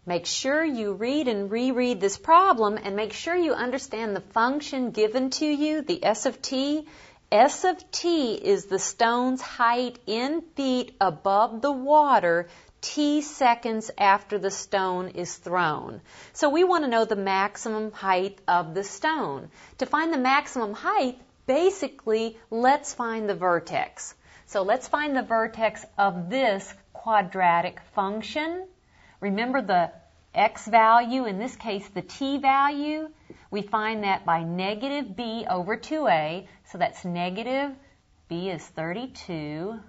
Make sure you read and reread this problem and make sure you understand the function given to you, the S of t. S of t is the stone's height in feet above the water t seconds after the stone is thrown. So we want to know the maximum height of the stone. To find the maximum height, basically, let's find the vertex. So let's find the vertex of this quadratic function. Remember the x value, in this case the t value, we find that by negative b over 2a, so that's negative b is 32,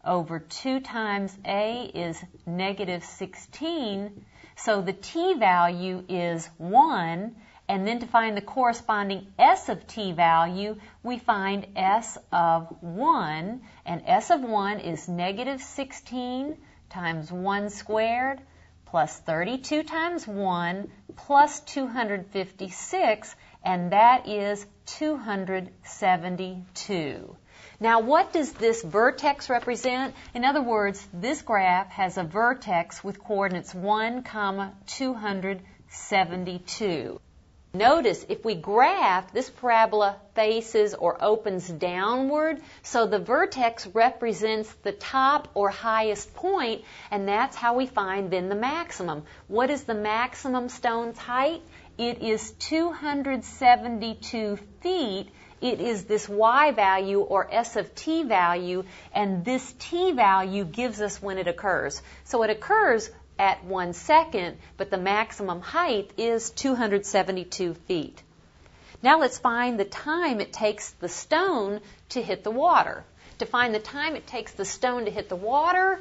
over 2 times a is negative 16, so the t value is 1, and then to find the corresponding s of t value, we find s of 1, and s of 1 is negative 16 times 1 squared, plus 32 times 1, plus 256, and that is 272. Now, what does this vertex represent? In other words, this graph has a vertex with coordinates 1, 272. Notice, if we graph, this parabola faces or opens downward, so the vertex represents the top or highest point, and that's how we find then the maximum. What is the maximum stone's height? It is 272 feet. It is this y value or s of t value, and this t value gives us when it occurs. So it occurs at 1 second, but the maximum height is 272 feet. Now let's find the time it takes the stone to hit the water. To find the time it takes the stone to hit the water,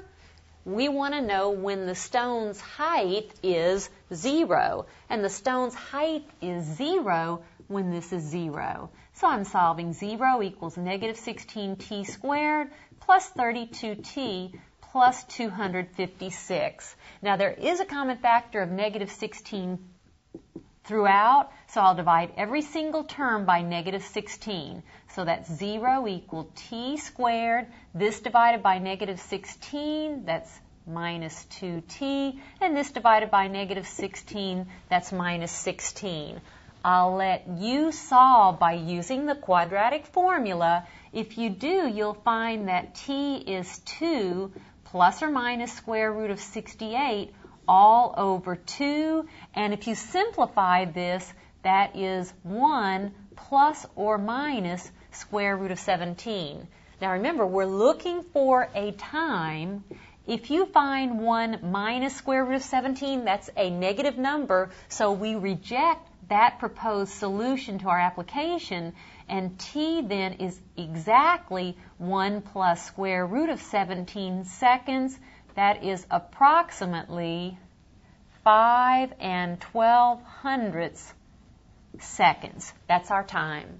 we want to know when the stone's height is 0. And the stone's height is 0 when this is 0. So I'm solving 0 equals negative 16t squared plus 32t plus 256. Now there is a common factor of negative 16 throughout, so I'll divide every single term by negative 16. So that's 0 equal t squared. This divided by negative 16, that's minus 2t. And this divided by negative 16, that's minus 16. I'll let you solve by using the quadratic formula. If you do, you'll find that t is 2 plus or minus square root of 68 all over 2. And if you simplify this, that is 1 plus or minus square root of 17. Now remember, we're looking for a time. If you find 1 minus square root of 17, that's a negative number, so we reject that proposed solution to our application, and t then is exactly 1 plus square root of 17 seconds. That is approximately 5 and 12 hundredths seconds. That's our time.